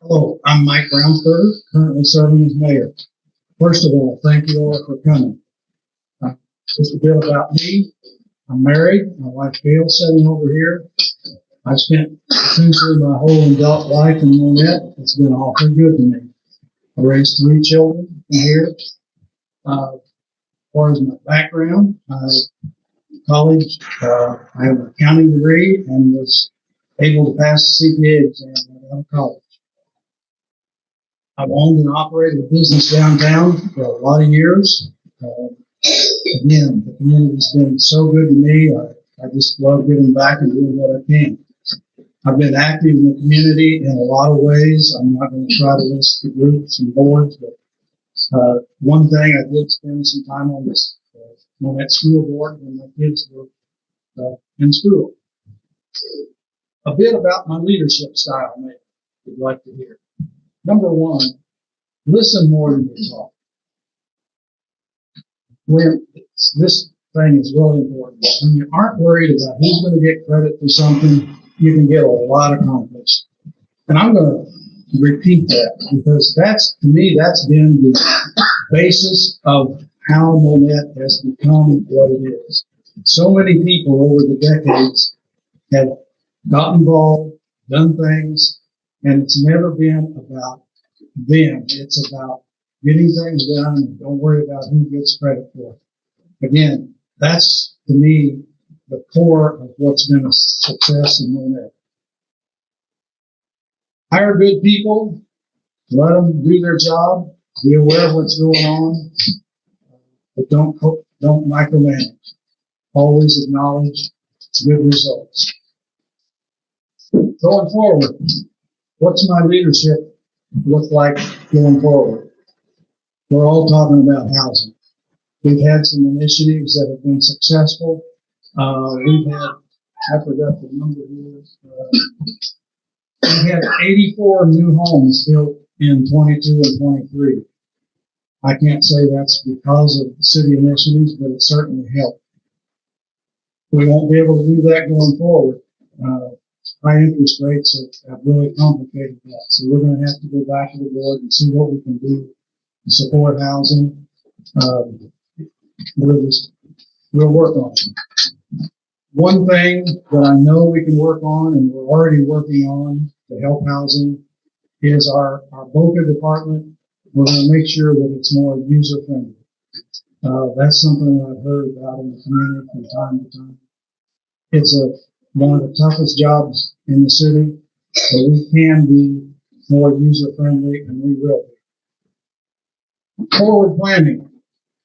Hello, I'm Mike Brownford, currently serving as mayor. First of all, thank you all for coming. Just a bit about me. I'm married. My wife Gail sitting over here. I've spent essentially my whole adult life in Monett. It's been awfully good to me. I raised 3 children from here. As far as my background, college, I have an accounting degree and was able to pass the CPA exam out of college. I've owned and operated a business downtown for a lot of years. Again, the community's been so good to me. I just love giving back and doing what I can. I've been active in the community in a lot of ways. I'm not going to try to list the groups and boards, but one thing, I did spend some time on this Monett school board when my kids were in school. A bit about my leadership style, maybe you'd like to hear. Number one, listen more than you talk. When this thing is really important. When you aren't worried about who's going to get credit for something, you can get a lot accomplished. And I'm going to repeat that because that's, to me, that's been the basis of how Monett has become what it is. So many people over the decades have got involved, done things, and it's never been about them. It's about getting things done and don't worry about who gets credit for it. Again, that's, to me, the core of what's been a success in Monett. Hire good people, let them do their job, be aware of what's going on, but don't micromanage. Always acknowledge good results. Going forward, what's my leadership look like going forward? We're all talking about housing. We've had some initiatives that have been successful. We've had, I forgot the number here. We had 84 new homes built in 22 and 23. I can't say that's because of city initiatives, but it certainly helped. We won't be able to do that going forward. High interest rates have really complicated that. So we're going to have to go back to the board and see what we can do to support housing. We'll work on it. One thing that I know we can work on, and we're already working on to help housing, is our BOCA department. We're going to make sure that it's more user friendly. That's something that I've heard about in the community from time to time. It's one of the toughest jobs in the city, but we can be more user friendly, and we will be. Forward planning.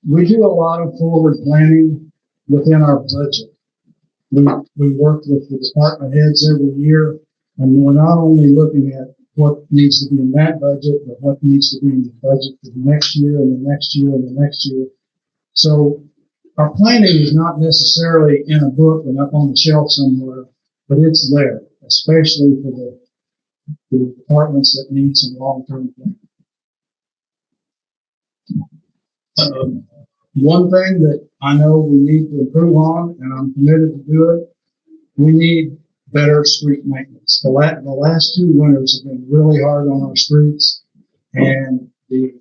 We do a lot of forward planning within our budget. We work with the department heads every year, and we're not only looking at what needs to be in that budget, but what needs to be in the budget for the next year and the next year and the next year. So our planning is not necessarily in a book and up on the shelf somewhere, but it's there, especially for the departments that need some long-term planning. One thing that I know we need to improve on, and I'm committed to do it, we need better street maintenance. The last 2 winters have been really hard on our streets, and the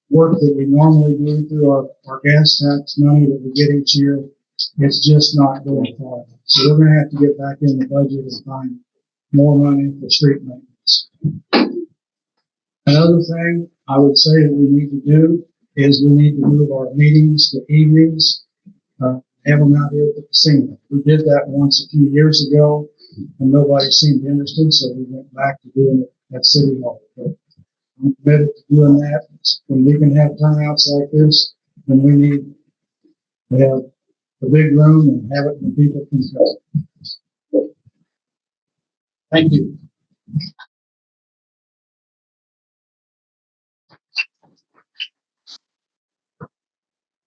work that we normally do through our gas tax money that we get each year, it's just not going far. So we're going to have to get back in the budget and find more money for street maintenance. Another thing I would say that we need to do is we need to move our meetings to evenings, have them out here at the casino. We did that once a few years ago, and nobody seemed interested, so we went back to doing it at City Hall. But I'm committed to doing that. When we can have turnouts like this, then we need to have a big room and have it when people can go. Thank you.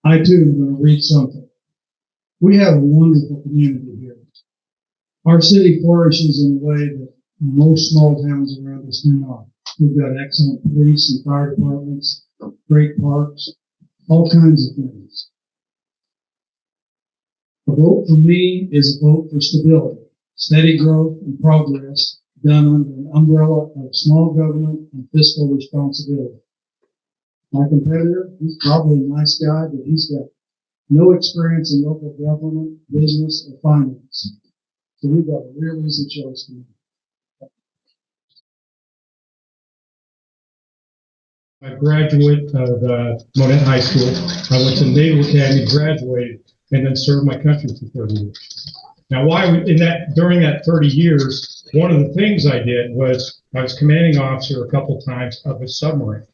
I too am going to read something. We have a wonderful community here. Our city flourishes in a way that most small towns around us do not. We've got excellent police and fire departments, great parks, all kinds of things. A vote for me is a vote for stability, steady growth, and progress done under an umbrella of small government and fiscal responsibility. My competitor, he's probably a nice guy, but he's got no experience in local government, business, or finance. So we've got a real easy choice to make. I'm a graduate of Monett High School. I went to the Naval Academy, graduated, and then served my country for 30 years. Now, during that 30 years, one of the things I did was I was commanding officer a couple times of a submarine.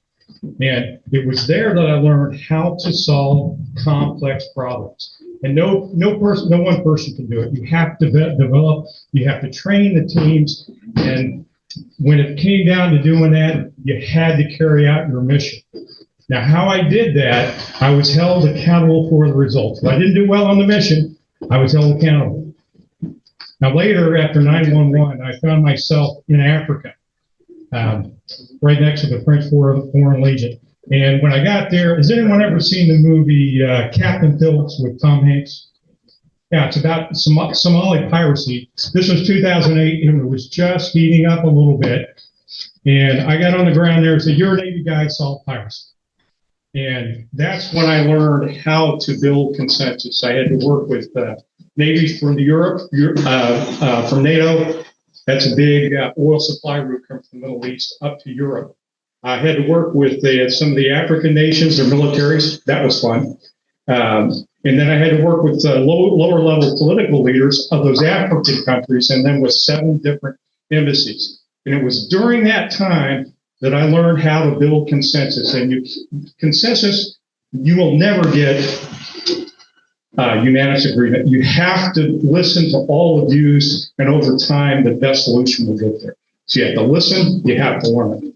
And it was there that I learned how to solve complex problems. And no one person can do it. You have to develop, you have to train the teams. And when it came down to doing that, you had to carry out your mission. Now, how I did that, I was held accountable for the results. If I didn't do well on the mission, I was held accountable. Now, later, after 9/11, I found myself in Africa, right next to the French Foreign Legion. And when I got there, has anyone ever seen the movie Captain Phillips with Tom Hanks? Yeah, it's about Somali piracy. This was 2008, and it was just heating up a little bit. And I got on the ground there and said, "You're a Navy guy, solve piracy." And that's when I learned how to build consensus. I had to work with navies from Europe, from NATO. That's a big oil supply route from the Middle East up to Europe. I had to work with some of the African nations, their militaries. That was fun. And then I had to work with lower level political leaders of those African countries, and then with 7 different embassies. And it was during that time that I learned how to build consensus. And consensus, you will never get unanimous agreement. You have to listen to all the views, and over time, the best solution will get there. So you have to listen, you have to learn.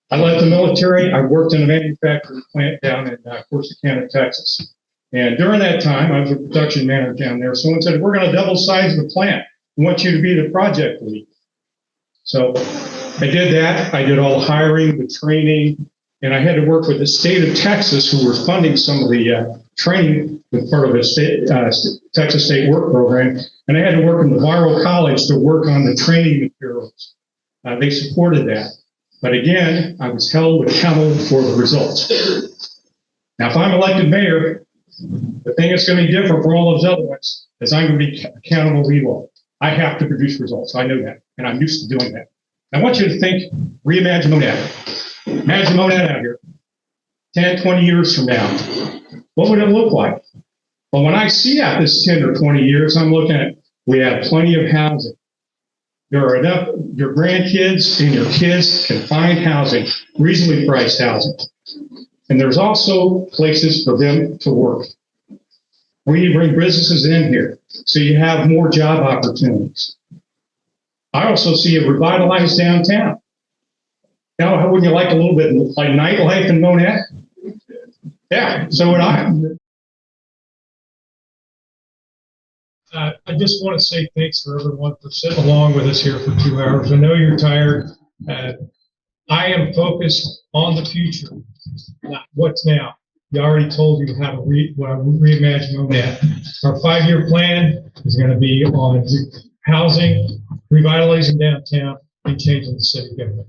I left the military. I worked in a manufacturing plant down in Corsicana, Texas. And during that time, I was a production manager down there. Someone said, "We're going to double size the plant. We want you to be the project lead." So I did that. I did all the hiring, the training, and I had to work with the state of Texas, who were funding some of the training with part of the Texas State Work Program. And I had to work in the Navarro College to work on the training materials. They supported that. But again, I was held accountable for the results. Now, if I'm elected mayor, the thing that's going to be different from all those other ones is I'm going to be accountable to you all. I have to produce results. I know that, and I'm used to doing that. I want you to think, reimagine Monett. Imagine Monett out here 10, 20 years from now. What would it look like? Well, when I see out this 10 or 20 years, I'm looking at, we have plenty of housing. There are enough, your grandkids and your kids can find housing, reasonably priced housing. And there's also places for them to work. We need to bring businesses in here so you have more job opportunities. I also see a revitalized downtown. Now, how wouldn't you like a little bit like nightlife in Monett? Yeah, so would I. I just want to say thanks for everyone for sitting along with us here for 2 hours. I know you're tired. I am focused on the future, not what's now. You already told you how to reimagine Monett. Our 5-year plan is going to be on housing, revitalizing downtown, and changing the city government.